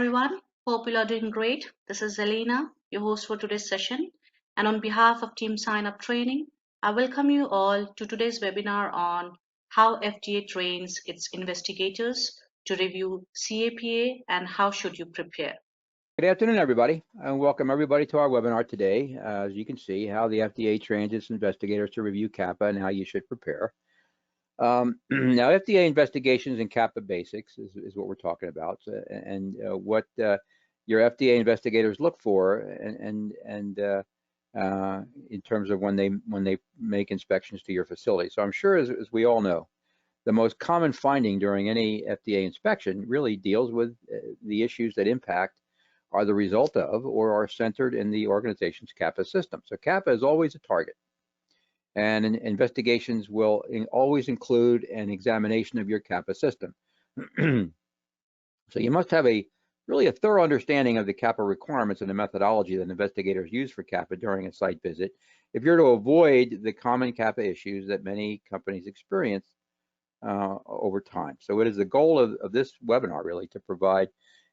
everyone. Hope you are doing great. This is Zelina, your host for today's session. And on behalf of Team Sign Up Training, I welcome you all to today's webinar on how FDA trains its investigators to review CAPA and how should you prepare. Good afternoon, everybody, and welcome everybody to our webinar today. As you can see, how the FDA trains its investigators to review CAPA and how you should prepare. Now, FDA investigations and CAPA basics is what we're talking about, and what your FDA investigators look for, and in terms of when they make inspections to your facility. So I'm sure, as we all know, the most common finding during any FDA inspection really deals with the issues that impact are the result of or are centered in the organization's CAPA system. So CAPA is always a target, and investigations will always include an examination of your CAPA system. So you must have really a thorough understanding of the CAPA requirements and the methodology that investigators use for CAPA during a site visit if you're to avoid the common CAPA issues that many companies experience over time. So it is the goal of this webinar really to provide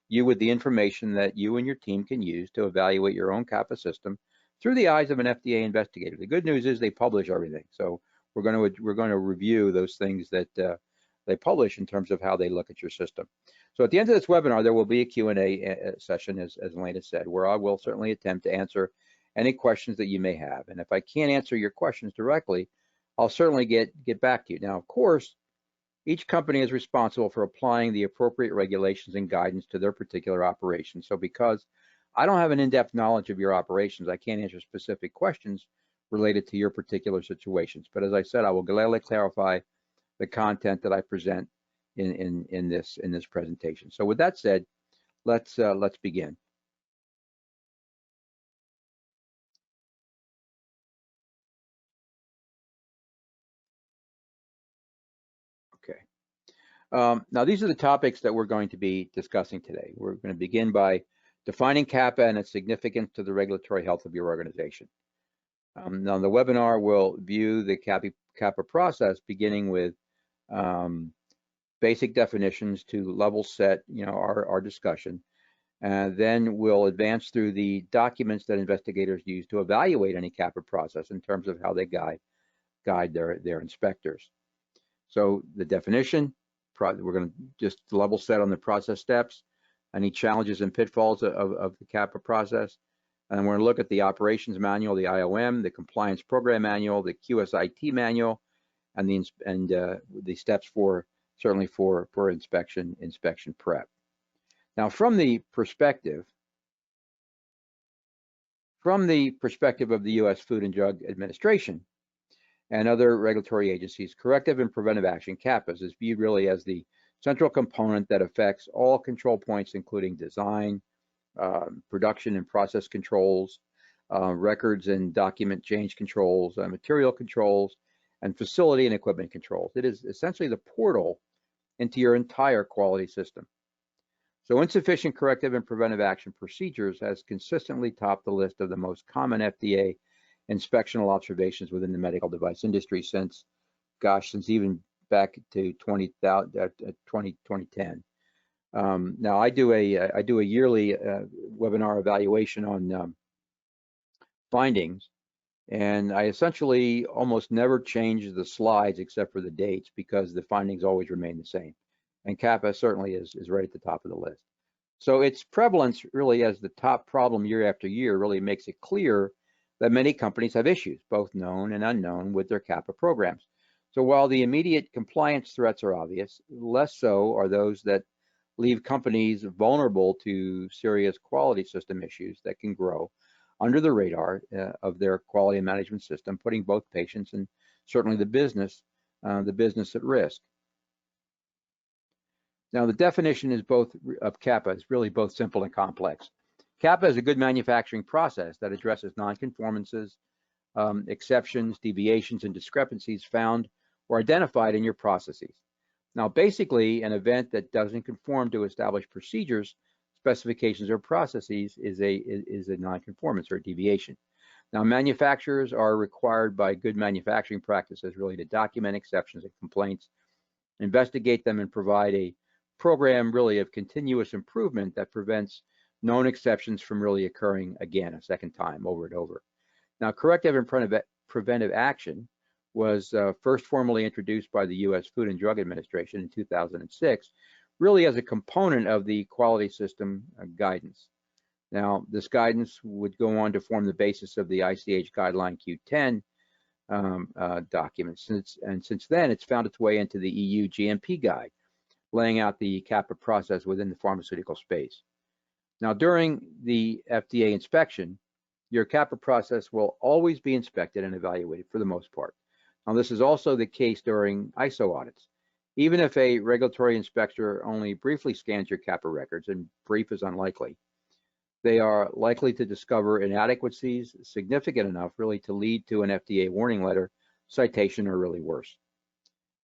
you with the information that you and your team can use to evaluate your own CAPA system through the eyes of an FDA investigator. The good news is they publish everything, so we're going to review those things that they publish in terms of how they look at your system. So at the end of this webinar, there will be a Q&A session, as Elena said, where I will certainly attempt to answer any questions that you may have. And if I can't answer your questions directly, I'll certainly get back to you. Now, of course, each company is responsible for applying the appropriate regulations and guidance to their particular operation. So because I don't have an in-depth knowledge of your operations, I can't answer specific questions related to your particular situations. But as I said, I will gladly clarify the content that I present in this presentation. So with that said, let's begin. Okay. Now, these are the topics that we're going to be discussing today. We're going to begin by defining CAPA and its significance to the regulatory health of your organization. Now, the webinar will view the CAPA process, beginning with basic definitions to level set, our discussion. Then we'll advance through the documents that investigators use to evaluate any CAPA process in terms of how they guide their inspectors. So the definition, we're going to just level set on the process steps, any challenges and pitfalls of the CAPA process. And we're going to look at the operations manual, the IOM, the compliance program manual, the QSIT manual, and the steps certainly for inspection prep. Now, from the perspective of the U.S. Food and Drug Administration and other regulatory agencies, corrective and preventive action, CAPAs, is viewed really as the central component that affects all control points, including design, production and process controls, records and document change controls, material controls, and facility and equipment controls. It is essentially the portal into your entire quality system. So insufficient corrective and preventive action procedures has consistently topped the list of the most common FDA inspectional observations within the medical device industry since even back to 2010. Now, I do a yearly webinar evaluation on findings, and I essentially almost never change the slides except for the dates because the findings always remain the same. And CAPA certainly is right at the top of the list. So its prevalence really as the top problem year after year really makes it clear that many companies have issues, both known and unknown, with their CAPA programs. So while the immediate compliance threats are obvious, less so are those that leave companies vulnerable to serious quality system issues that can grow under the radar of their quality management system, putting both patients and certainly the business at risk. Now, the definition of CAPA is really both simple and complex. CAPA is a good manufacturing process that addresses nonconformances, exceptions, deviations, and discrepancies found or identified in your processes. Now, basically, an event that doesn't conform to established procedures, specifications, or processes is a nonconformance or a deviation. Now, manufacturers are required by good manufacturing practices really to document exceptions and complaints, investigate them, and provide a program really of continuous improvement that prevents known exceptions from really occurring again a second time over and over. Now, corrective and preventive action was first formally introduced by the U.S. Food and Drug Administration in 2006, really as a component of the quality system guidance. Now, this guidance would go on to form the basis of the ICH Guideline Q10 document. Since then, it's found its way into the EU GMP guide, laying out the CAPA process within the pharmaceutical space. Now, during the FDA inspection, your CAPA process will always be inspected and evaluated for the most part. Now, this is also the case during ISO audits. Even if a regulatory inspector only briefly scans your CAPA records, and brief is unlikely, they are likely to discover inadequacies significant enough really to lead to an FDA warning letter, citation, or really worse.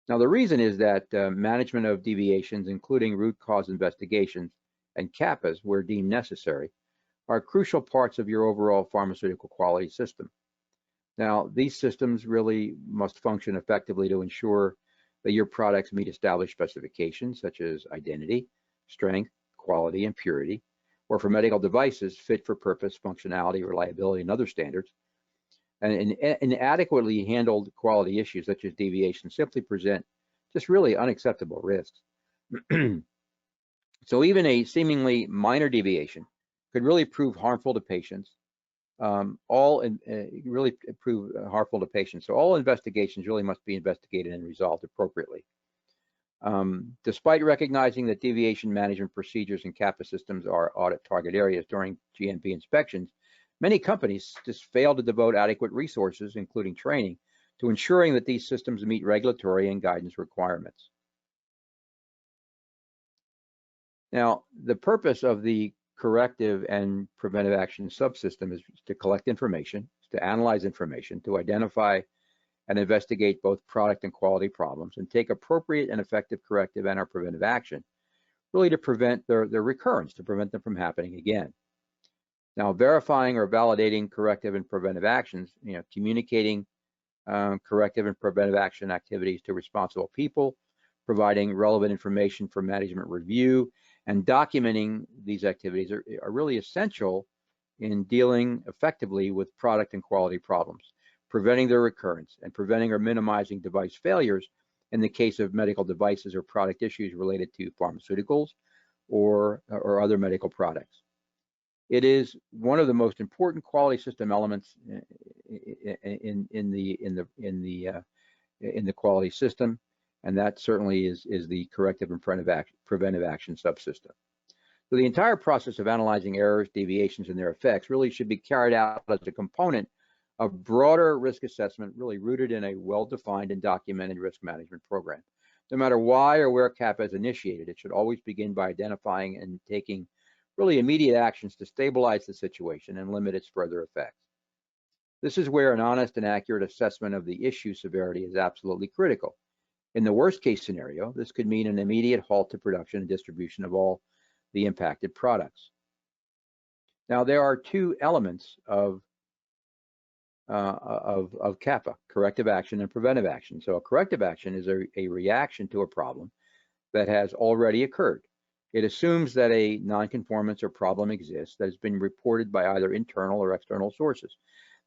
Now, the reason is that management of deviations, including root cause investigations and CAPAs where deemed necessary, are crucial parts of your overall pharmaceutical quality system. Now, these systems really must function effectively to ensure that your products meet established specifications such as identity, strength, quality, and purity, or for medical devices, fit for purpose, functionality, reliability, and other standards. And inadequately handled quality issues such as deviation simply present just really unacceptable risks. So even a seemingly minor deviation could really prove harmful to patients. Really prove harmful to patients. So all investigations really must be investigated and resolved appropriately. Despite recognizing that deviation management procedures and CAPA systems are audit target areas during GMP inspections, many companies just fail to devote adequate resources, including training, to ensuring that these systems meet regulatory and guidance requirements. Now, the purpose of the corrective and preventive action subsystem is to collect information, to analyze information, to identify and investigate both product and quality problems, and take appropriate and effective corrective and or preventive action, really to prevent their recurrence, to prevent them from happening again. Now, verifying or validating corrective and preventive actions, communicating corrective and preventive action activities to responsible people, providing relevant information for management review, and documenting these activities are really essential in dealing effectively with product and quality problems, preventing their recurrence, and preventing or minimizing device failures in the case of medical devices or product issues related to pharmaceuticals or other medical products. It is one of the most important quality system elements in the quality system, and that certainly is the corrective and preventive action subsystem. So the entire process of analyzing errors, deviations, and their effects really should be carried out as a component of broader risk assessment, really rooted in a well-defined and documented risk management program. No matter why or where CAPA is initiated, it should always begin by identifying and taking really immediate actions to stabilize the situation and limit its further effects. This is where an honest and accurate assessment of the issue severity is absolutely critical. In the worst case scenario, this could mean an immediate halt to production and distribution of all the impacted products. Now, there are two elements of CAPA, corrective action and preventive action. So a corrective action is a reaction to a problem that has already occurred. It assumes that a nonconformance or problem exists that has been reported by either internal or external sources.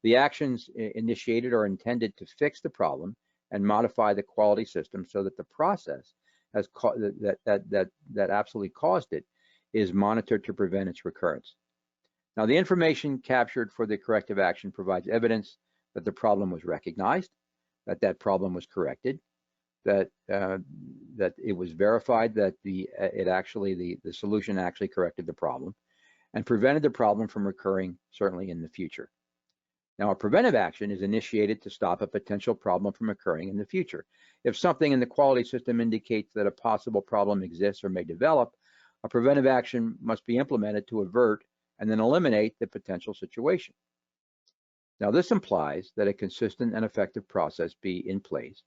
The actions initiated are intended to fix the problem and modify the quality system so that the process that absolutely caused it is monitored to prevent its recurrence. Now, the information captured for the corrective action provides evidence that the problem was recognized, that problem was corrected, that it was verified that the solution actually corrected the problem and prevented the problem from recurring, certainly in the future. Now, a preventive action is initiated to stop a potential problem from occurring in the future. If something in the quality system indicates that a possible problem exists or may develop, a preventive action must be implemented to avert and then eliminate the potential situation. Now, this implies that a consistent and effective process be in place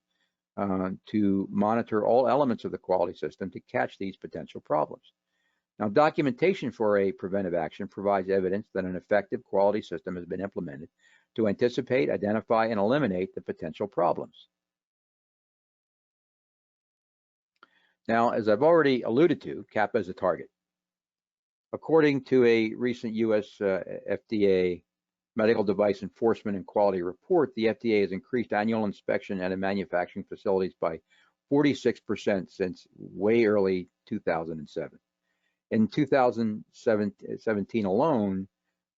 to monitor all elements of the quality system to catch these potential problems. Now, documentation for a preventive action provides evidence that an effective quality system has been implemented to anticipate, identify, and eliminate the potential problems. Now, as I've already alluded to, CAPA is a target. According to a recent US FDA Medical Device Enforcement and Quality Report, the FDA has increased annual inspection at manufacturing facilities by 46% since way early 2007. In 2017 alone,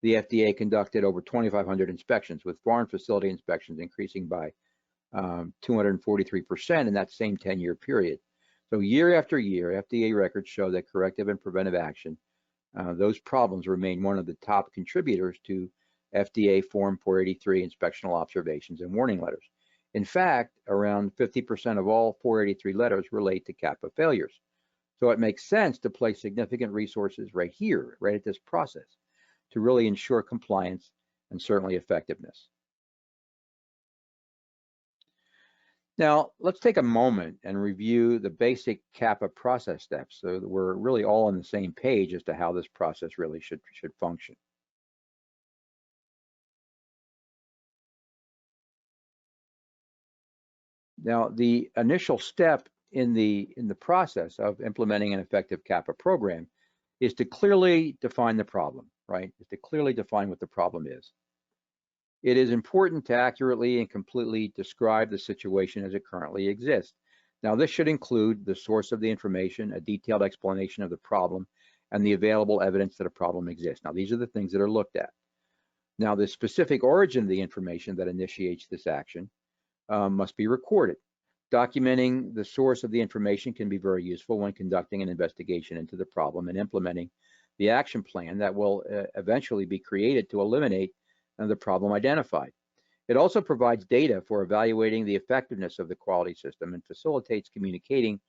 the FDA conducted over 2,500 inspections, with foreign facility inspections increasing by 243% in that same 10-year period. So year after year, FDA records show that corrective and preventive action, those problems remain one of the top contributors to FDA Form 483 inspectional observations and warning letters. In fact, around 50% of all 483 letters relate to CAPA failures. So it makes sense to place significant resources right here, right at this process, to really ensure compliance and certainly effectiveness. Now, let's take a moment and review the basic CAPA process steps so that we're really all on the same page as to how this process really should function. Now, the initial step in the process of implementing an effective CAPA program is to clearly define the problem, right? Is to clearly define what the problem is. It is important to accurately and completely describe the situation as it currently exists. Now, this should include the source of the information, a detailed explanation of the problem, and the available evidence that a problem exists. Now, these are the things that are looked at. Now, the specific origin of the information that initiates this action must be recorded. Documenting the source of the information can be very useful when conducting an investigation into the problem and implementing the action plan that will eventually be created to eliminate the problem identified. It also provides data for evaluating the effectiveness of the quality system and facilitates communicating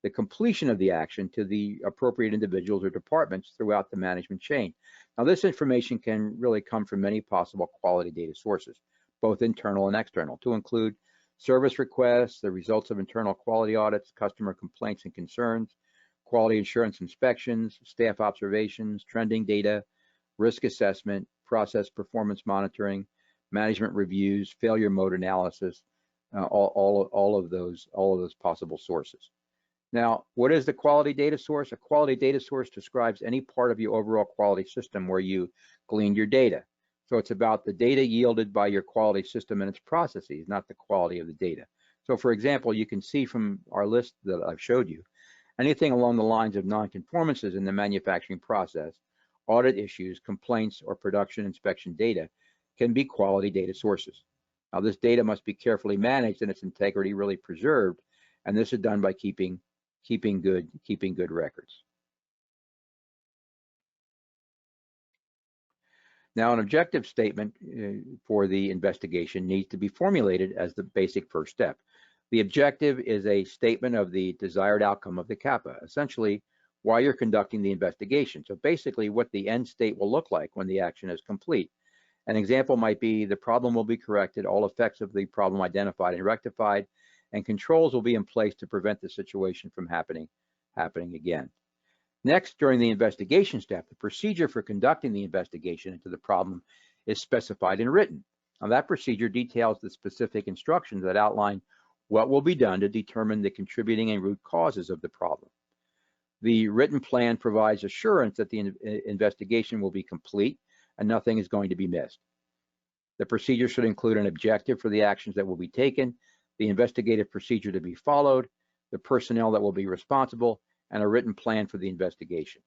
the completion of the action to the appropriate individuals or departments throughout the management chain. Now, this information can really come from many possible quality data sources, both internal and external, to include service requests, the results of internal quality audits, customer complaints and concerns, quality assurance inspections, staff observations, trending data, risk assessment, process performance monitoring, management reviews, failure mode analysis, all of those possible sources. Now, what is the quality data source? A quality data source describes any part of your overall quality system where you gleaned your data. So it's about the data yielded by your quality system and its processes, not the quality of the data. So for example, you can see from our list that I've showed you, anything along the lines of non-conformances in the manufacturing process, audit issues, complaints, or production inspection data can be quality data sources. Now, this data must be carefully managed and its integrity really preserved, and this is done by keeping good records. Now, an objective statement for the investigation needs to be formulated as the basic first step. The objective is a statement of the desired outcome of the CAPA, essentially why you're conducting the investigation. So basically what the end state will look like when the action is complete. An example might be the problem will be corrected, all effects of the problem identified and rectified, and controls will be in place to prevent the situation from happening again. Next, during the investigation step, the procedure for conducting the investigation into the problem is specified and written. Now, that procedure details the specific instructions that outline what will be done to determine the contributing and root causes of the problem. The written plan provides assurance that the investigation will be complete and nothing is going to be missed. The procedure should include an objective for the actions that will be taken, the investigative procedure to be followed, the personnel that will be responsible, and a written plan for the investigation.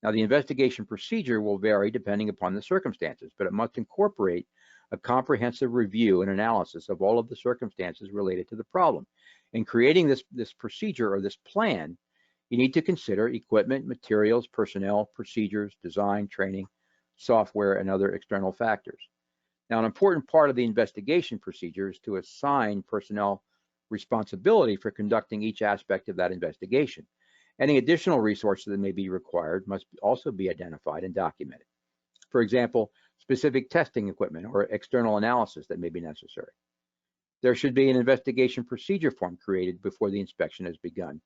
Now, the investigation procedure will vary depending upon the circumstances, but it must incorporate a comprehensive review and analysis of all of the circumstances related to the problem. In creating this procedure or this plan, you need to consider equipment, materials, personnel, procedures, design, training, software, and other external factors. Now, an important part of the investigation procedure is to assign personnel responsibility for conducting each aspect of that investigation. Any additional resources that may be required must also be identified and documented. For example, specific testing equipment or external analysis that may be necessary. There should be an investigation procedure form created before the inspection has begun.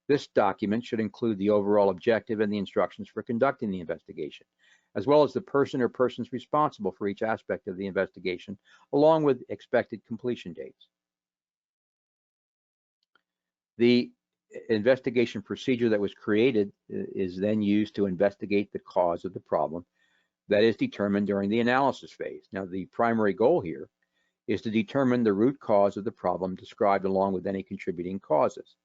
This document should include the overall objective and the instructions for conducting the investigation, as well as the person or persons responsible for each aspect of the investigation, along with expected completion dates. The investigation procedure that was created is then used to investigate the cause of the problem that is determined during the analysis phase. Now, the primary goal here is to determine the root cause of the problem described along with any contributing causes.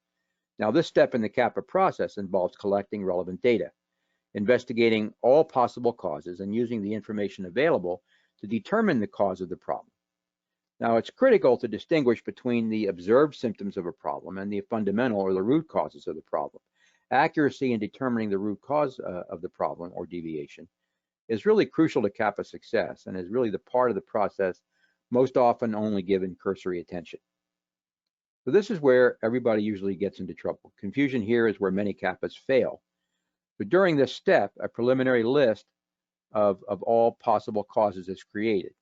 Now, this step in the CAPA process involves collecting relevant data, investigating all possible causes, and using the information available to determine the cause of the problem. Now, it's critical to distinguish between the observed symptoms of a problem and the fundamental or the root causes of the problem. Accuracy in determining the root cause of the problem or deviation is really crucial to CAPA success and is really the part of the process most often only given cursory attention. So this is where everybody usually gets into trouble. Confusion here is where many CAPAs fail. But during this step, a preliminary list of all possible causes is created.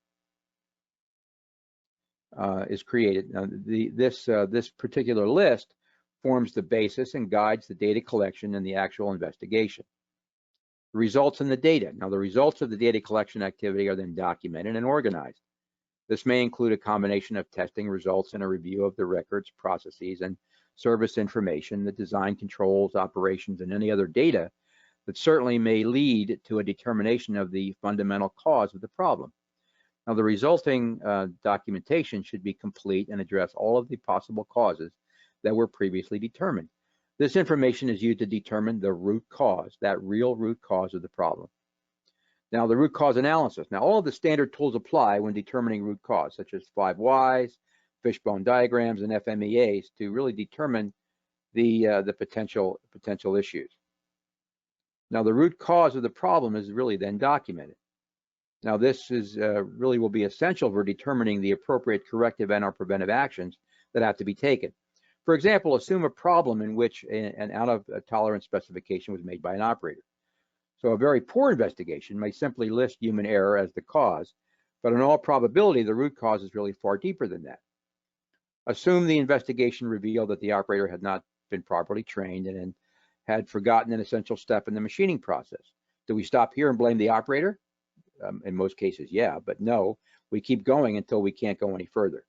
Now, this particular list forms the basis and guides the data collection and the actual investigation. The results and the data. Now, the results of the data collection activity are then documented and organized. This may include a combination of testing results and a review of the records, processes, and service information, the design controls, operations, and any other data that certainly may lead to a determination of the fundamental cause of the problem. Now, the resulting documentation should be complete and address all of the possible causes that were previously determined. This information is used to determine the root cause, that real root cause of the problem. Now, the root cause analysis. Now, all of the standard tools apply when determining root cause, such as 5 whys, fishbone diagrams, and FMEAs to really determine the potential issues. Now, the root cause of the problem is really then documented. Now, this is really will be essential for determining the appropriate corrective and/or preventive actions that have to be taken. For example, assume a problem in which an out-of-tolerance specification was made by an operator. So a very poor investigation may simply list human error as the cause, but in all probability, the root cause is really far deeper than that. Assume the investigation revealed that the operator had not been properly trained and had forgotten an essential step in the machining process. Do we stop here and blame the operator? In most cases, yeah, but no, we keep going until we can't go any further.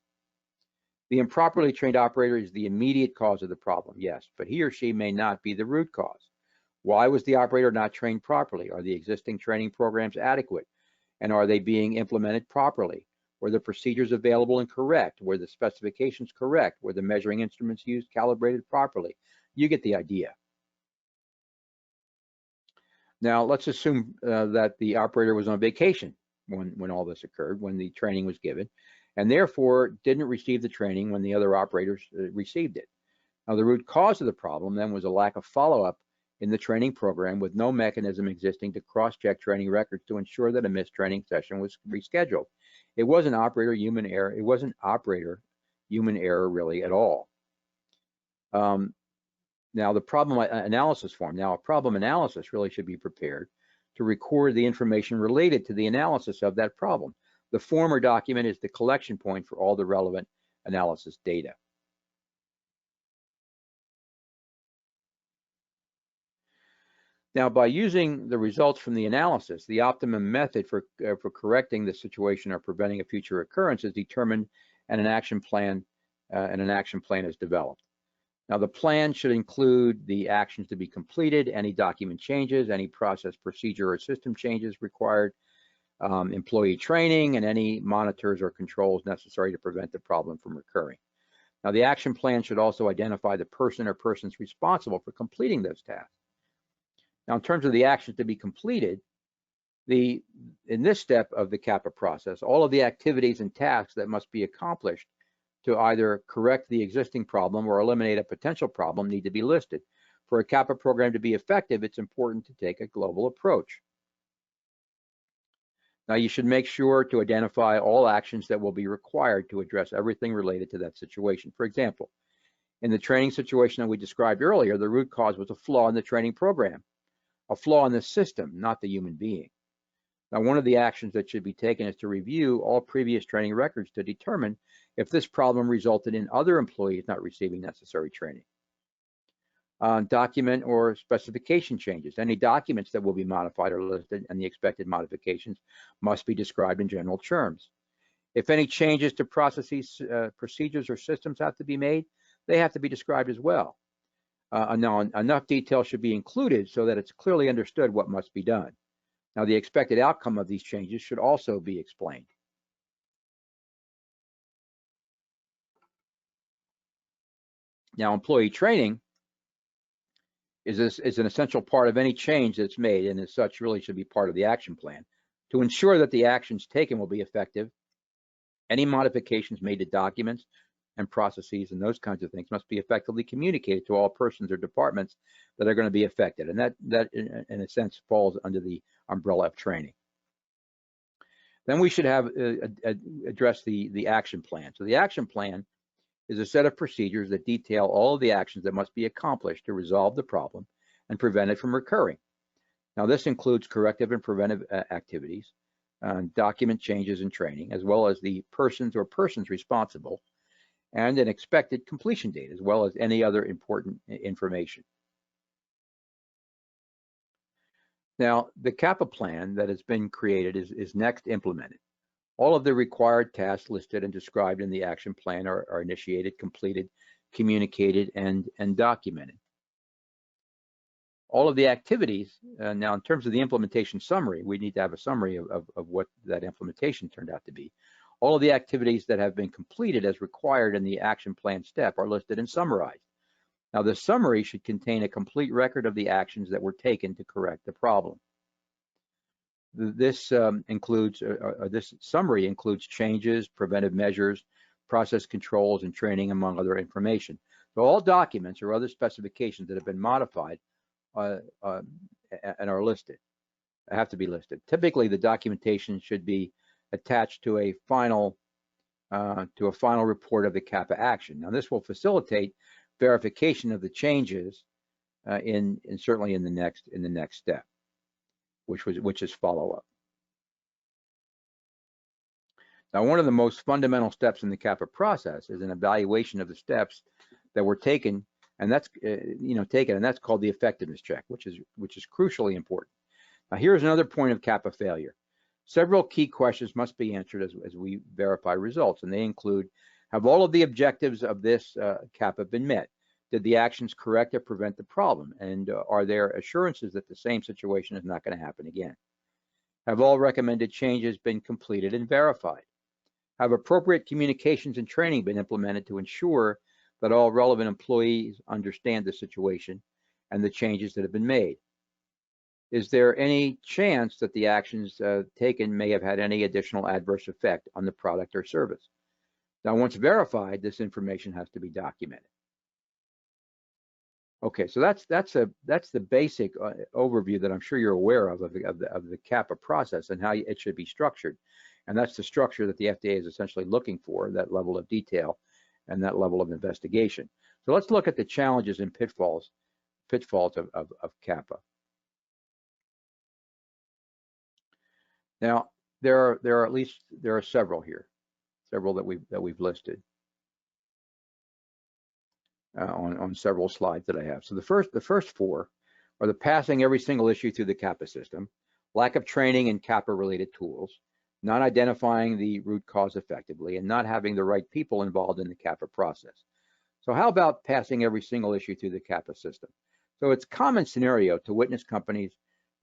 The improperly trained operator is the immediate cause of the problem, yes, but he or she may not be the root cause. Why was the operator not trained properly? Are the existing training programs adequate? And are they being implemented properly? Were the procedures available and correct? Were the specifications correct? Were the measuring instruments used calibrated properly? You get the idea. Now, let's assume that the operator was on vacation when all this occurred, when the training was given, and therefore didn't receive the training when the other operators received it. Now, the root cause of the problem then was a lack of follow-up in the training program with no mechanism existing to cross-check training records to ensure that a missed training session was rescheduled. It wasn't operator human error. It wasn't operator human error really at all. Now, the problem analysis form. Now, a problem analysis really should be prepared to record the information related to the analysis of that problem. The form or document is the collection point for all the relevant analysis data. Now, by using the results from the analysis, the optimum method for correcting the situation or preventing a future occurrence is determined, and an action plan is developed. Now, the plan should include the actions to be completed, any document changes, any process, procedure, or system changes required, employee training, and any monitors or controls necessary to prevent the problem from recurring. Now, the action plan should also identify the person or persons responsible for completing those tasks. Now, in terms of the actions to be completed, in this step of the CAPA process, all of the activities and tasks that must be accomplished to either correct the existing problem or eliminate a potential problem need to be listed. For a CAPA program to be effective, it's important to take a global approach. Now, you should make sure to identify all actions that will be required to address everything related to that situation. For example, in the training situation that we described earlier, the root cause was a flaw in the training program, a flaw in the system, not the human being. Now, one of the actions that should be taken is to review all previous training records to determine if this problem resulted in other employees not receiving necessary training. Document or specification changes. Any documents that will be modified are listed, and the expected modifications must be described in general terms. If any changes to processes, procedures, or systems have to be made, they have to be described as well. Now, enough detail should be included so that it's clearly understood what must be done. Now, the expected outcome of these changes should also be explained. Now, employee training is an essential part of any change that's made, and as such really should be part of the action plan. To ensure that the actions taken will be effective, any modifications made to documents and processes and those kinds of things must be effectively communicated to all persons or departments that are going to be affected. And that in a sense falls under the umbrella of training. Then we should have address the action plan. So the action plan is a set of procedures that detail all of the actions that must be accomplished to resolve the problem and prevent it from recurring. Now, this includes corrective and preventive activities, document changes and training, as well as the persons responsible, and an expected completion date, as well as any other important information. Now, the CAPA plan that has been created is next implemented. All of the required tasks listed and described in the action plan are initiated, completed, communicated, and documented. All of the activities, now in terms of the implementation summary, we need to have a summary of what that implementation turned out to be. All of the activities that have been completed as required in the action plan step are listed and summarized. Now, the summary should contain a complete record of the actions that were taken to correct the problem. This summary includes changes, preventive measures, process controls, and training, among other information. So all documents or other specifications that have been modified and are listed, have to be listed. Typically, the documentation should be attached to a final report of the CAPA action. Now, this will facilitate verification of the changes certainly in the next step, which is follow-up. Now, one of the most fundamental steps in the CAPA process is an evaluation of the steps that were taken, and that's that's called the effectiveness check, which is crucially important. Now, here's another point of CAPA failure. Several key questions must be answered as we verify results, and they include: have all of the objectives of this CAPA been met? Did the actions correct or prevent the problem? And are there assurances that the same situation is not going to happen again? Have all recommended changes been completed and verified? Have appropriate communications and training been implemented to ensure that all relevant employees understand the situation and the changes that have been made? Is there any chance that the actions taken may have had any additional adverse effect on the product or service? Now, once verified, this information has to be documented. Okay, so that's the basic overview that I'm sure you're aware of the CAPA process and how it should be structured. And that's the structure that the FDA is essentially looking for, that level of detail and that level of investigation. So let's look at the challenges and pitfalls of CAPA. Now, there are several here, several that we've listed on several slides that I have. So the first four are the passing every single issue through the CAPA system, lack of training in CAPA-related tools, not identifying the root cause effectively, and not having the right people involved in the CAPA process. So how about passing every single issue through the CAPA system? So it's a common scenario to witness companies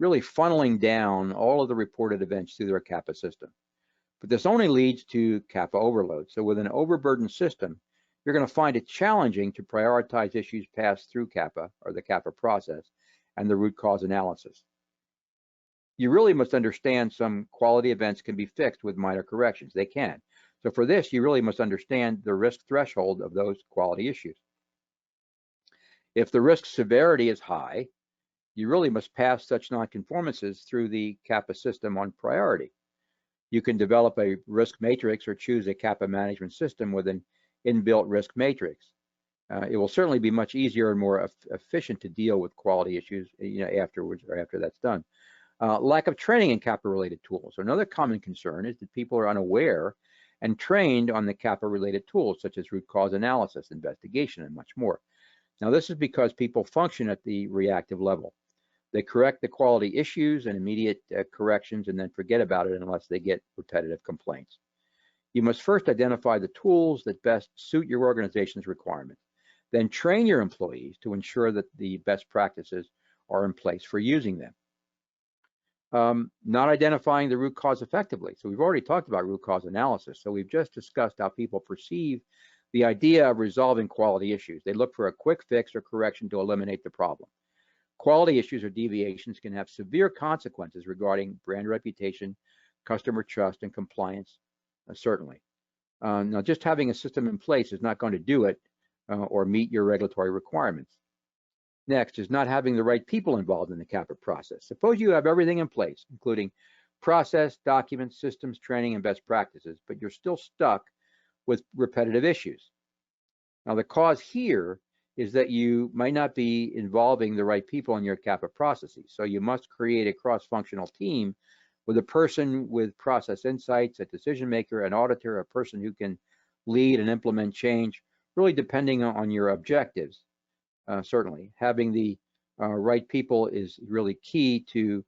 really funneling down all of the reported events through their CAPA system. But this only leads to CAPA overload. So with an overburdened system, you're going to find it challenging to prioritize issues passed through CAPA, or the CAPA process, and the root cause analysis. You really must understand some quality events can be fixed with minor corrections. They can. So for this, you really must understand the risk threshold of those quality issues. If the risk severity is high, you really must pass such nonconformances through the CAPA system on priority. You can develop a risk matrix or choose a CAPA management system with an inbuilt risk matrix. It will certainly be much easier and more efficient to deal with quality issues afterwards or after that's done. Lack of training in CAPA-related tools. Another common concern is that people are unaware and trained on the CAPA-related tools, such as root cause analysis, investigation, and much more. Now, this is because people function at the reactive level. They correct the quality issues and immediate corrections and then forget about it unless they get repetitive complaints. You must first identify the tools that best suit your organization's requirements. Then train your employees to ensure that the best practices are in place for using them. Not identifying the root cause effectively. So we've already talked about root cause analysis. So we've just discussed how people perceive the idea of resolving quality issues. They look for a quick fix or correction to eliminate the problem. Quality issues or deviations can have severe consequences regarding brand reputation, customer trust, and compliance, certainly. Now, just having a system in place is not going to do it or meet your regulatory requirements. Next is not having the right people involved in the CAPA process. Suppose you have everything in place, including process, documents, systems, training, and best practices, but you're still stuck with repetitive issues. Now, the cause here is that you might not be involving the right people in your CAPA processes. So you must create a cross-functional team with a person with process insights, a decision maker, an auditor, a person who can lead and implement change, really depending on your objectives. Certainly, having the right people is really key to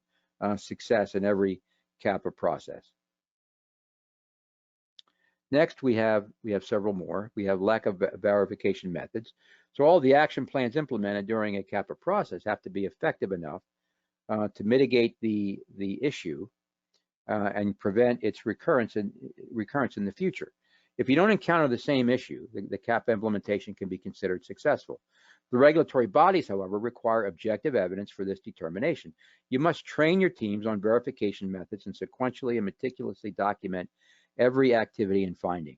success in every CAPA process. Next, we have several more. We have lack of verification methods. So all the action plans implemented during a CAPA process have to be effective enough to mitigate the issue and prevent its recurrence in the future. If you don't encounter the same issue, the CAPA implementation can be considered successful. The regulatory bodies, however, require objective evidence for this determination. You must train your teams on verification methods and sequentially and meticulously document every activity and finding.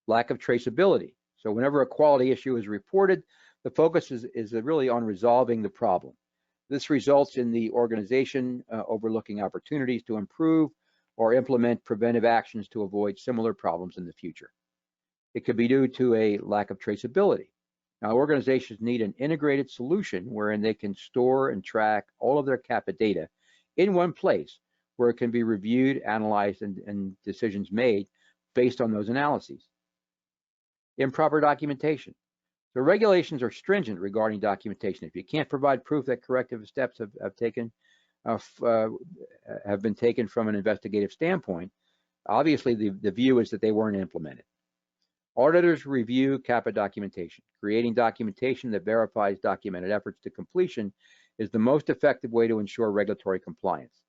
Lack of traceability. So whenever a quality issue is reported, the focus is really on resolving the problem. This results in the organization overlooking opportunities to improve or implement preventive actions to avoid similar problems in the future. It could be due to a lack of traceability. Now, organizations need an integrated solution wherein they can store and track all of their CAPA data in one place where it can be reviewed, analyzed, and decisions made based on those analyses. Improper documentation. The regulations are stringent regarding documentation. If you can't provide proof that corrective steps have been taken from an investigative standpoint, obviously the view is that they weren't implemented. Auditors review CAPA documentation. Creating documentation that verifies documented efforts to completion is the most effective way to ensure regulatory compliance.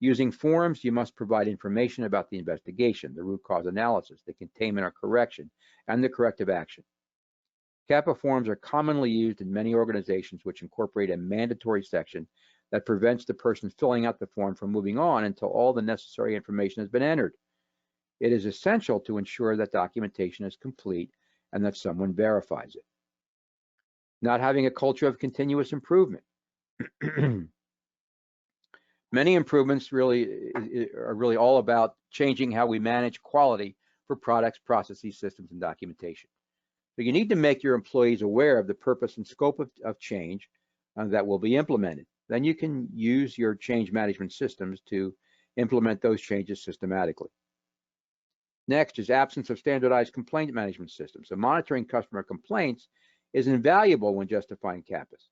Using forms, you must provide information about the investigation, the root cause analysis, the containment or correction, and the corrective action. CAPA forms are commonly used in many organizations which incorporate a mandatory section that prevents the person filling out the form from moving on until all the necessary information has been entered. It is essential to ensure that documentation is complete and that someone verifies it. Not having a culture of continuous improvement. Many improvements are really all about changing how we manage quality for products, processes, systems, and documentation. So you need to make your employees aware of the purpose and scope of change that will be implemented. Then you can use your change management systems to implement those changes systematically. Next is absence of standardized complaint management systems. So monitoring customer complaints is invaluable when justifying CAPAs.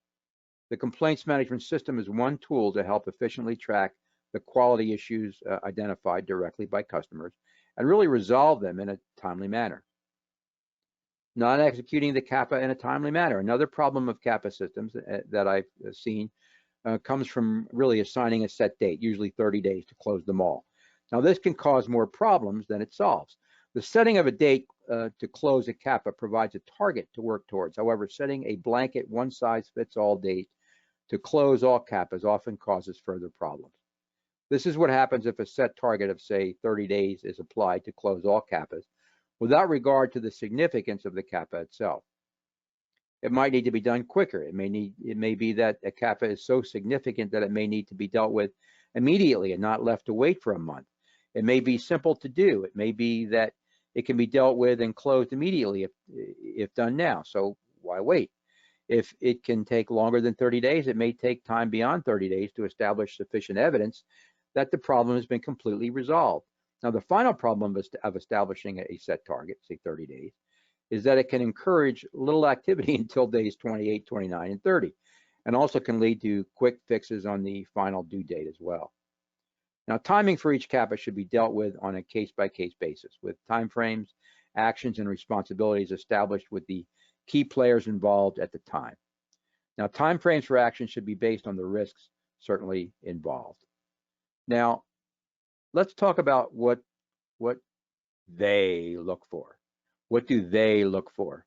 The complaints management system is one tool to help efficiently track the quality issues identified directly by customers and really resolve them in a timely manner. Not executing the CAPA in a timely manner. Another problem of CAPA systems that I've seen comes from really assigning a set date, usually 30 days, to close them all. Now, this can cause more problems than it solves. The setting of a date to close a CAPA provides a target to work towards. However, setting a blanket one-size-fits-all date to close all CAPAs often causes further problems. This is what happens if a set target of, say, 30 days is applied to close all CAPAs without regard to the significance of the CAPA itself. It might need to be done quicker. It may be that a CAPA is so significant that it may need to be dealt with immediately and not left to wait for a month. It may be simple to do. It may be that it can be dealt with and closed immediately if done now. So why wait? If it can take longer than 30 days, it may take time beyond 30 days to establish sufficient evidence that the problem has been completely resolved. Now, the final problem of establishing a set target, say 30 days, is that it can encourage little activity until days 28, 29, and 30, and also can lead to quick fixes on the final due date as well. Now, timing for each CAPA should be dealt with on a case-by-case basis, with timeframes, actions, and responsibilities established with the key players involved at the time. Now, timeframes for action should be based on the risks certainly involved. Now, let's talk about what they look for. What do they look for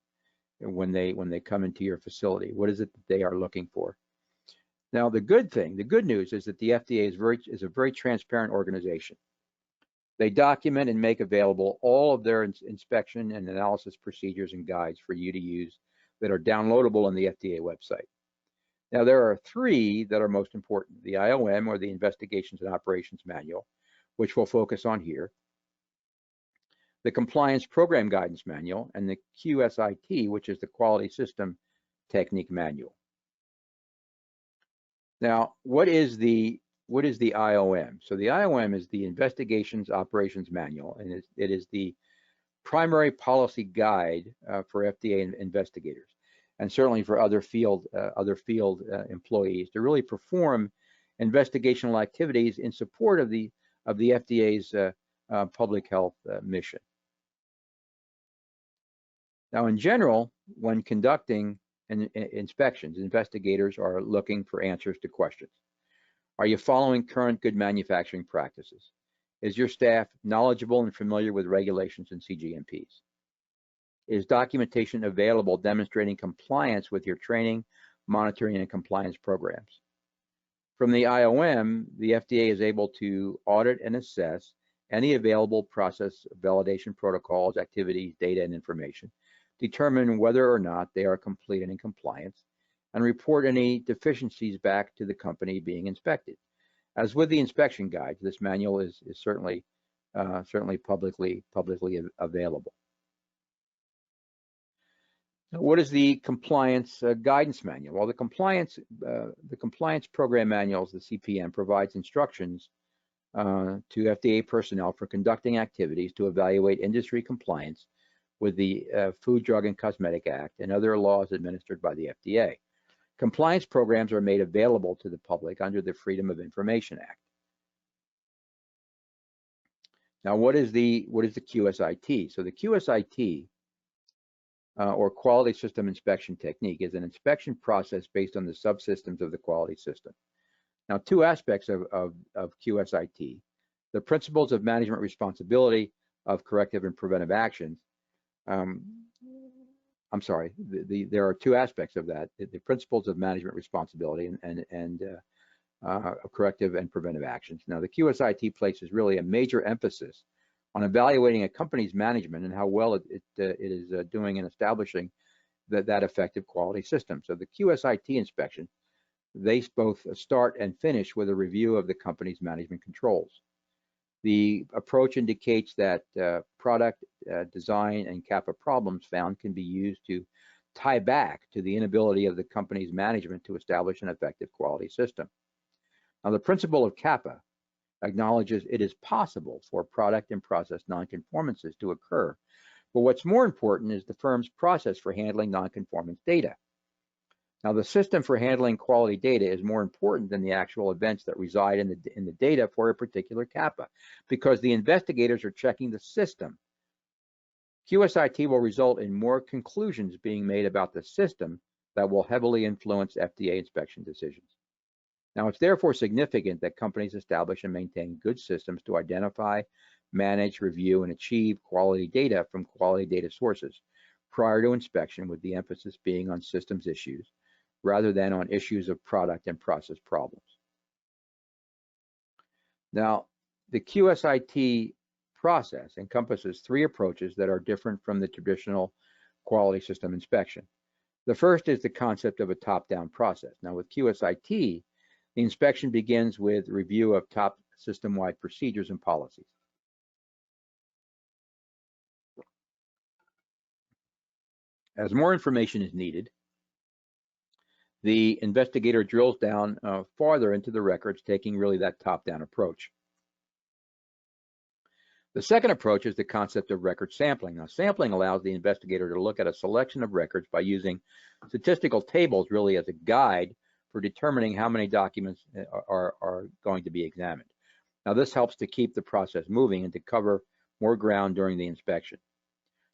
when they come into your facility? What is it that they are looking for? Now, the good news is that the FDA is a very transparent organization. They document and make available all of their inspection and analysis procedures and guides for you to use that are downloadable on the FDA website. Now, there are three that are most important: the IOM, or the Investigations and Operations Manual, which we'll focus on here, the Compliance Program Guidance Manual, and the QSIT, which is the Quality System Technique Manual. Now, what is the IOM? So the IOM is the Investigations Operations Manual, and it is the primary policy guide for FDA investigators, and certainly for other field employees to really perform investigational activities in support of the FDA's public health mission. Now, in general, when conducting inspections, investigators are looking for answers to questions. Are you following current good manufacturing practices? Is your staff knowledgeable and familiar with regulations and CGMPs? Is documentation available demonstrating compliance with your training, monitoring, and compliance programs? From the IOM, the FDA is able to audit and assess any available process validation protocols, activities, data, and information, determine whether or not they are complete and in compliance, and report any deficiencies back to the company being inspected. As with the inspection guides, this manual is certainly publicly available. What is the compliance guidance manual? Well, the compliance program manuals, the CPM, provides instructions to FDA personnel for conducting activities to evaluate industry compliance with the Food, Drug, and Cosmetic Act and other laws administered by the FDA. Compliance programs are made available to the public under the Freedom of Information Act. Now, what is the QSIT? So the QSIT, or Quality System Inspection Technique, is an inspection process based on the subsystems of the quality system. Now, two aspects of QSIT: the principles of management responsibility of corrective and preventive actions. I'm sorry, there are two aspects of that: the principles of management responsibility and corrective and preventive actions. Now, the QSIT places really a major emphasis on evaluating a company's management and how well it is doing in establishing that effective quality system. So the QSIT inspection, they both start and finish with a review of the company's management controls. The approach indicates that product design and CAPA problems found can be used to tie back to the inability of the company's management to establish an effective quality system. Now, the principle of CAPA acknowledges it is possible for product and process nonconformances to occur, but what's more important is the firm's process for handling nonconformance data. Now, the system for handling quality data is more important than the actual events that reside in the data for a particular CAPA, because the investigators are checking the system. QSIT will result in more conclusions being made about the system that will heavily influence FDA inspection decisions. Now, it's therefore significant that companies establish and maintain good systems to identify, manage, review, and achieve quality data from quality data sources prior to inspection, with the emphasis being on systems issues rather than on issues of product and process problems. Now, the QSIT process encompasses three approaches that are different from the traditional quality system inspection. The first is the concept of a top-down process. Now, with QSIT, the inspection begins with review of top system-wide procedures and policies. As more information is needed, the investigator drills down farther into the records, taking really that top-down approach. The second approach is the concept of record sampling. Now, sampling allows the investigator to look at a selection of records by using statistical tables really as a guide for determining how many documents are going to be examined. Now, this helps to keep the process moving and to cover more ground during the inspection.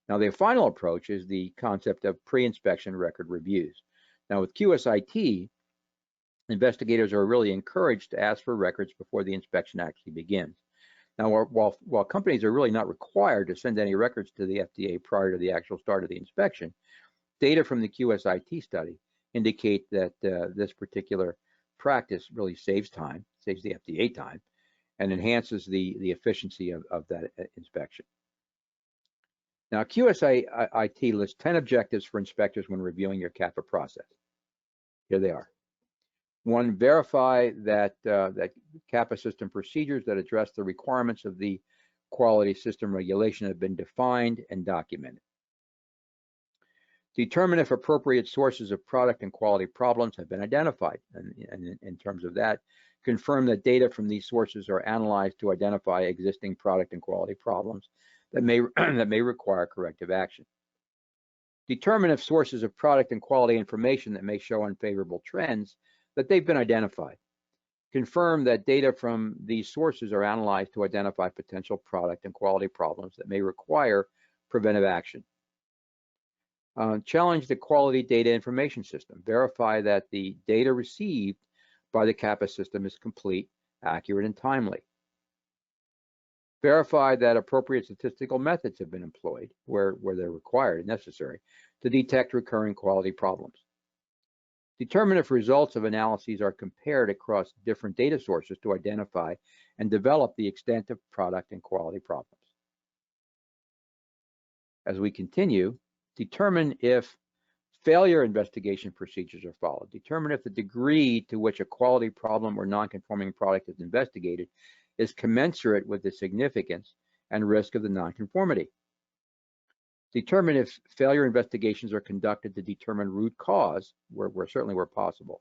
Now, the final approach is the concept of pre-inspection record reviews. Now, with QSIT, investigators are really encouraged to ask for records before the inspection actually begins. Now, while companies are really not required to send any records to the FDA prior to the actual start of the inspection, data from the QSIT study indicate that this particular practice really saves time, saves the FDA time, and enhances the efficiency of that inspection. Now, QSIT lists 10 objectives for inspectors when reviewing your CAPA process. Here they are. 1, verify that CAPA system procedures that address the requirements of the quality system regulation have been defined and documented. Determine if appropriate sources of product and quality problems have been identified. And in terms of that, confirm that data from these sources are analyzed to identify existing product and quality problems that may, that may require corrective action. Determine if sources of product and quality information that may show unfavorable trends, that they've been identified. Confirm that data from these sources are analyzed to identify potential product and quality problems that may require preventive action. Challenge the quality data information system. Verify that the data received by the CAPA system is complete, accurate, and timely. Verify that appropriate statistical methods have been employed where they're required and necessary to detect recurring quality problems. Determine if results of analyses are compared across different data sources to identify and develop the extent of product and quality problems. As we continue, determine if failure investigation procedures are followed. Determine if the degree to which a quality problem or non-conforming product is investigated is commensurate with the significance and risk of the non-conformity. Determine if failure investigations are conducted to determine root cause, certainly where possible.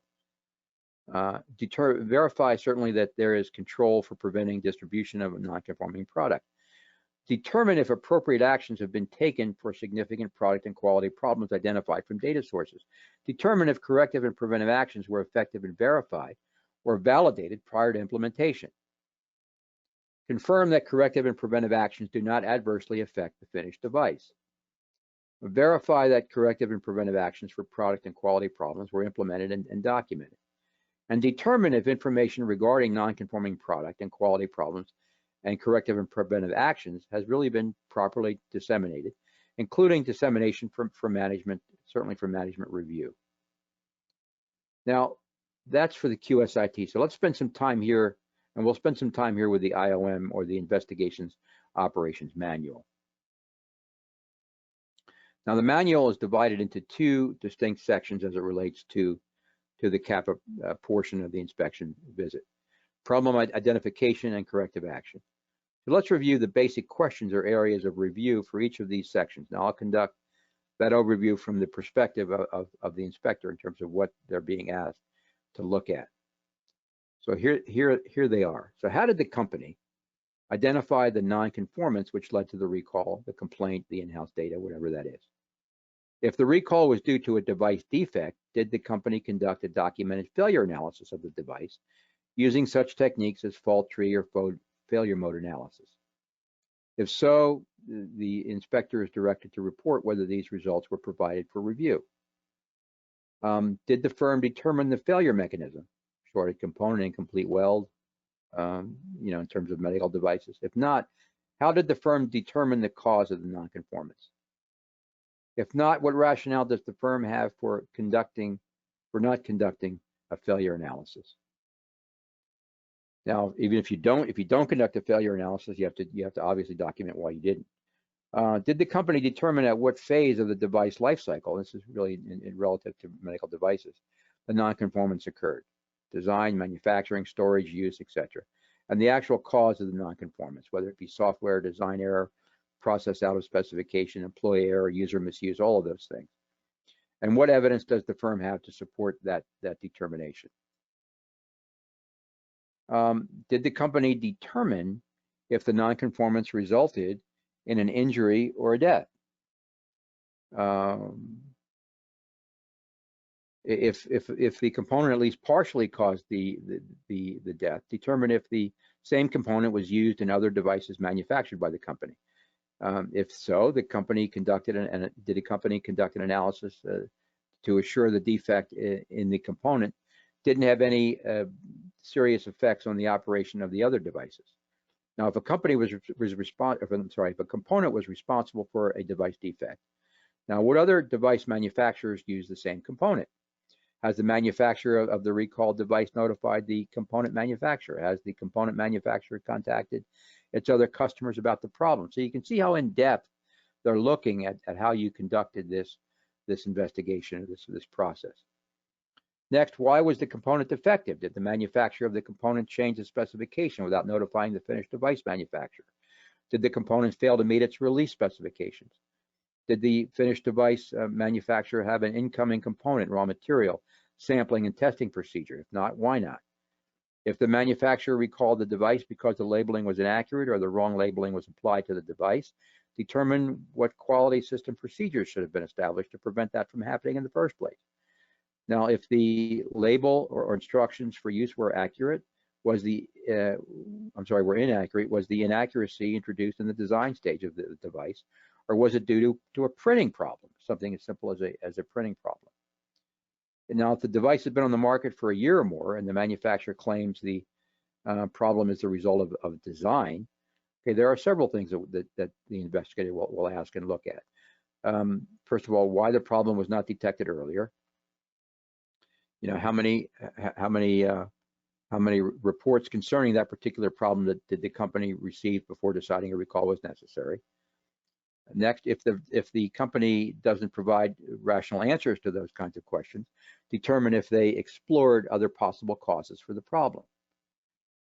Verify certainly that there is control for preventing distribution of a non-conforming product. Determine if appropriate actions have been taken for significant product and quality problems identified from data sources. Determine if corrective and preventive actions were effective and verified or validated prior to implementation. Confirm that corrective and preventive actions do not adversely affect the finished device. Verify that corrective and preventive actions for product and quality problems were implemented and documented. And determine if information regarding non-conforming product and quality problems and corrective and preventive actions has really been properly disseminated, including dissemination for management, certainly for management review. Now, that's for the QSIT. So let's spend some time here, and we'll spend some time here with the IOM, or the Investigations Operations Manual. Now, the manual is divided into 2 distinct sections as it relates to the CAPA portion of the inspection visit: problem identification and corrective action. So let's review the basic questions or areas of review for each of these sections. Now, I'll conduct that overview from the perspective of the inspector in terms of what they're being asked to look at. So here they are. So how did the company identify the non-conformance which led to the recall, the complaint, the in-house data, whatever that is? If the recall was due to a device defect, did the company conduct a documented failure analysis of the device using such techniques as fault tree or failure mode analysis? If so, the inspector is directed to report whether these results were provided for review. Did the firm determine the failure mechanism, shorted component, incomplete weld, in terms of medical devices? If not, how did the firm determine the cause of the nonconformance? If not, what rationale does the firm have for not conducting a failure analysis? Now, even if you don't conduct a failure analysis, you have to obviously document why you didn't. Did the company determine at what phase of the device life cycle, this is really in relative to medical devices, the nonconformance occurred? Design, manufacturing, storage, use, etc. And the actual cause of the nonconformance, whether it be software design error, process out of specification, employee error, user misuse, all of those things. And what evidence does the firm have to support that determination? Did the company determine if the nonconformance resulted in an injury or a death? If the component at least partially caused the death, determine if the same component was used in other devices manufactured by the company. If so, the company conducted did a company conduct an analysis to assure the defect in the component didn't have any serious effects on the operation of the other devices. Now, if a company if a component was responsible for a device defect, now what other device manufacturers use the same component? Has the manufacturer of the recalled device notified the component manufacturer? Has the component manufacturer contacted its other customers about the problem? So you can see how in depth they're looking at how you conducted this investigation, this process. Next, why was the component defective? Did the manufacturer of the component change the specification without notifying the finished device manufacturer? Did the component fail to meet its release specifications? Did the finished device manufacturer have an incoming component, raw material, sampling and testing procedure? If not, why not? If the manufacturer recalled the device because the labeling was inaccurate or the wrong labeling was applied to the device, determine what quality system procedures should have been established to prevent that from happening in the first place. Now, if the label or instructions for use were inaccurate, was the inaccuracy introduced in the design stage of the device, or was it due to a printing problem, something as simple as a printing problem? And now, if the device has been on the market for a year or more and the manufacturer claims the problem is the result of design, okay, there are several things that the investigator will ask and look at. First of all, why the problem was not detected earlier. You know, how many reports concerning that particular problem did the company receive before deciding a recall was necessary? Next, if the company doesn't provide rational answers to those kinds of questions, determine if they explored other possible causes for the problem.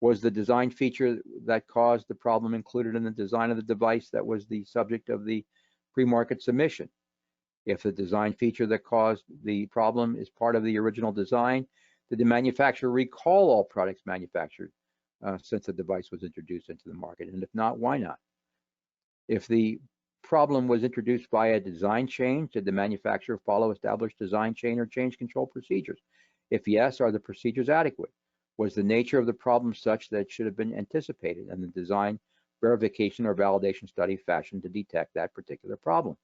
Was the design feature that caused the problem included in the design of the device that was the subject of the pre-market submission? If the design feature that caused the problem is part of the original design, did the manufacturer recall all products manufactured since the device was introduced into the market? And if not, why not? If the problem was introduced via design change, did the manufacturer follow established design chain or change control procedures? If yes, are the procedures adequate? Was the nature of the problem such that it should have been anticipated and the design verification or validation study fashioned to detect that particular problem?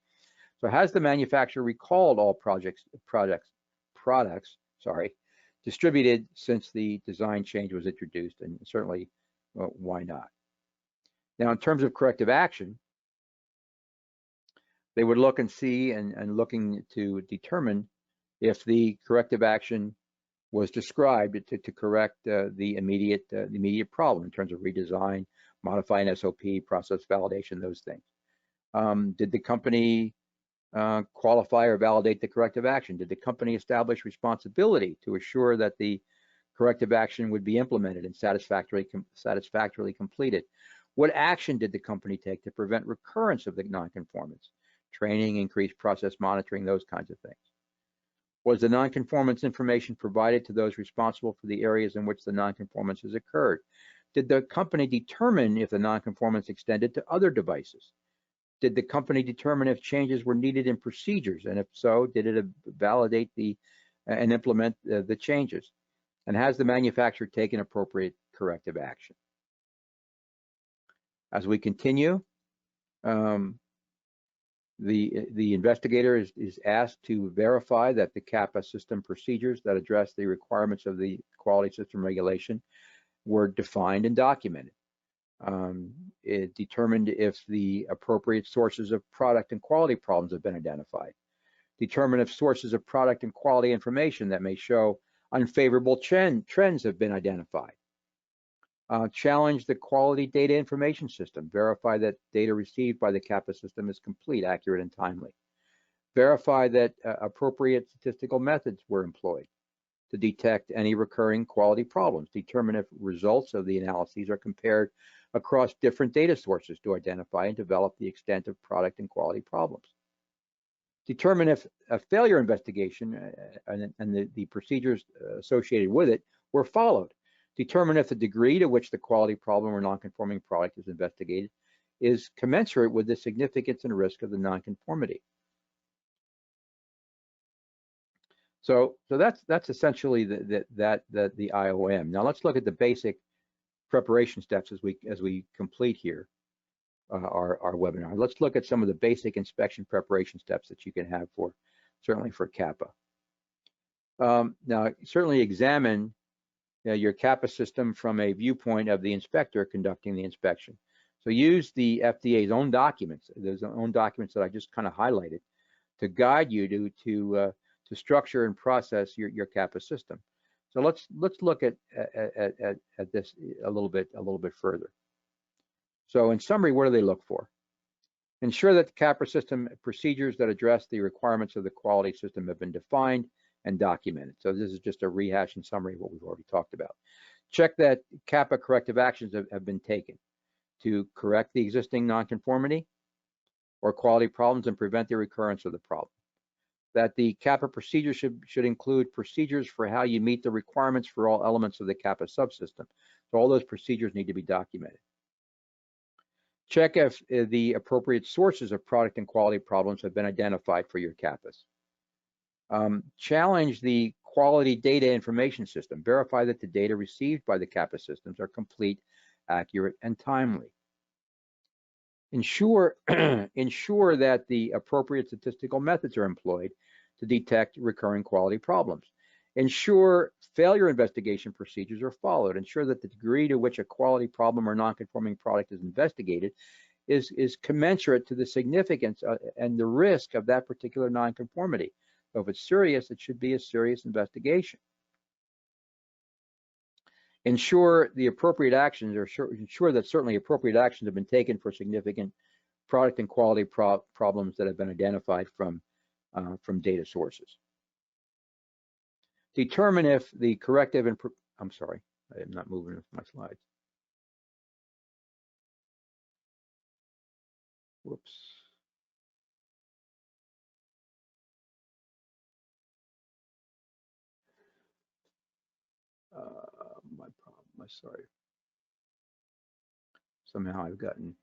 So has the manufacturer recalled all products distributed since the design change was introduced? And certainly, why not? Now, in terms of corrective action, they would look and see and looking to determine if the corrective action was described to correct the immediate problem in terms of redesign, modifying SOP, process validation, those things. Did the company qualify or validate the corrective action? Did the company establish responsibility to assure that the corrective action would be implemented and satisfactorily completed? What action did the company take to prevent recurrence of the nonconformance? Training, increased process monitoring, those kinds of things. Was the nonconformance information provided to those responsible for the areas in which the nonconformances occurred? Did the company determine if the nonconformance extended to other devices? Did the company determine if changes were needed in procedures? And if so, did it validate and implement the changes? And has the manufacturer taken appropriate corrective action? As we continue, the investigator is asked to verify that the CAPA system procedures that address the requirements of the quality system regulation were defined and documented. It determined if the appropriate sources of product and quality problems have been identified. Determine if sources of product and quality information that may show unfavorable trends have been identified. Challenge the quality data information system. Verify that data received by the CAPA system is complete, accurate, and timely. Verify that appropriate statistical methods were employed to detect any recurring quality problems. Determine if results of the analyses are compared across different data sources to identify and develop the extent of product and quality problems. Determine if a failure investigation and the procedures associated with it were followed. Determine if the degree to which the quality problem or nonconforming product is investigated is commensurate with the significance and risk of the nonconformity. So that's essentially the IOM. Now let's look at the basic preparation steps as we complete here. our webinar. Let's look at some of the basic inspection preparation steps that you can have for, certainly for CAPA. Now, certainly examine your CAPA system from a viewpoint of the inspector conducting the inspection. So use the FDA's own documents, those own documents that I just kind of highlighted, to guide you to structure and process your CAPA system. So let's look at this a little bit further. So in summary, what do they look for? Ensure that the CAPA system procedures that address the requirements of the quality system have been defined and documented. So this is just a rehash and summary of what we've already talked about. Check that CAPA corrective actions have been taken to correct the existing nonconformity or quality problems and prevent the recurrence of the problem. That the CAPA procedure should include procedures for how you meet the requirements for all elements of the CAPA subsystem. So all those procedures need to be documented. Check if the appropriate sources of product and quality problems have been identified for your CAPAs. Challenge the quality data information system. Verify that the data received by the CAPA systems are complete, accurate, and timely. Ensure that the appropriate statistical methods are employed to detect recurring quality problems. Ensure failure investigation procedures are followed. Ensure that the degree to which a quality problem or non-conforming product is investigated is commensurate to the significance and the risk of that particular non-conformity. So if it's serious, it should be a serious investigation. Ensure the appropriate actions, or ensure that certainly appropriate actions have been taken for significant product and quality problems that have been identified from data sources. Determine if the corrective and, I'm sorry, I am not moving with my slides. Whoops. Sorry. Somehow I've gotten.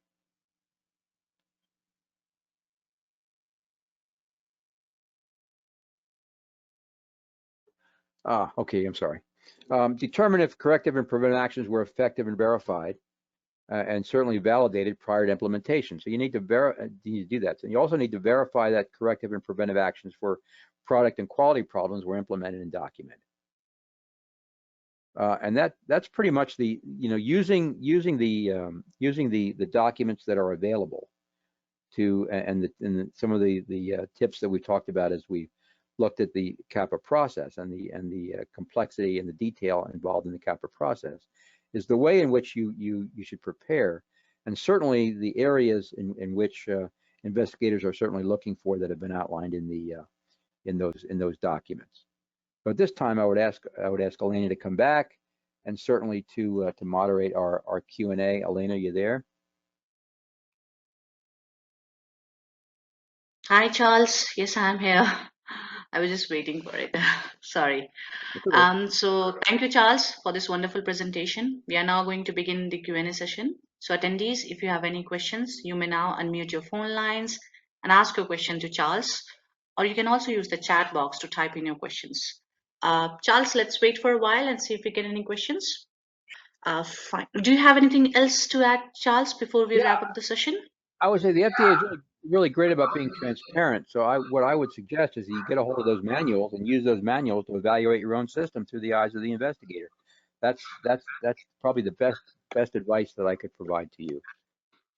Okay, I'm sorry. Determine if corrective and preventive actions were effective and verified, and certainly validated prior to implementation. So you need to do that. So you also need to verify that corrective and preventive actions for product and quality problems were implemented and documented. And that's pretty much the, using the documents that are available to, and some of the tips that we talked about as we looked at the CAPA process and the complexity and the detail involved in the CAPA process, is the way in which you should prepare, and certainly the areas in which investigators are certainly looking for that have been outlined in those documents. So at this time, I would ask Elena to come back, and certainly to moderate our Q&A. Elena, you there? Hi, Charles. Yes, I'm here. I was just waiting for it. Sorry. Okay. So thank you, Charles, for this wonderful presentation. We are now going to begin the Q&A session. So attendees, if you have any questions, you may now unmute your phone lines and ask your question to Charles, or you can also use the chat box to type in your questions. Charles, let's wait for a while and see if we get any questions. Fine. Do you have anything else to add, Charles, before we wrap up the session? I would say the FDA is really great about being transparent. So what I would suggest is that you get a hold of those manuals and use those manuals to evaluate your own system through the eyes of the investigator. That's probably the best advice that I could provide to you.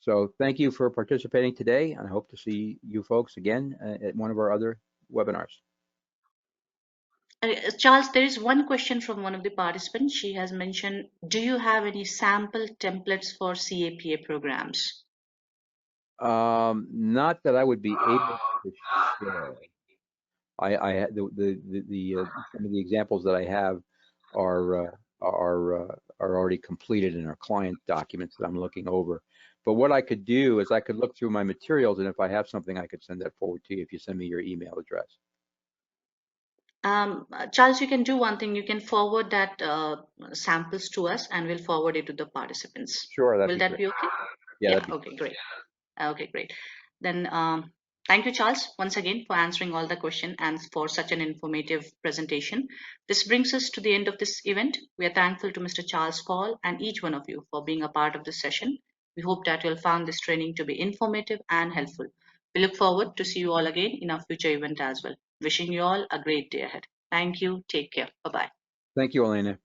So thank you for participating today, and I hope to see you folks again at one of our other webinars. Charles, there is one question from one of the participants. She has mentioned, do you have any sample templates for CAPA programs? Not that I would be able to share. Some of the examples that I have are already completed in our client documents that I'm looking over. But what I could do is I could look through my materials, and if I have something, I could send that forward to you if you send me your email address. Charles, you can do one thing. You can forward that samples to us, and we'll forward it to the participants. Sure, that'd Will be that great. be okay? Yeah, Okay, great. Okay, great. Then thank you, Charles, once again for answering all the questions and for such an informative presentation. This brings us to the end of this event. We are thankful to Mr. Charles Paul and each one of you for being a part of this session. We hope that you'll find this training to be informative and helpful. We look forward to see you all again in our future event as well. Wishing you all a great day ahead. Thank you. Take care. Bye bye. Thank you, Elena.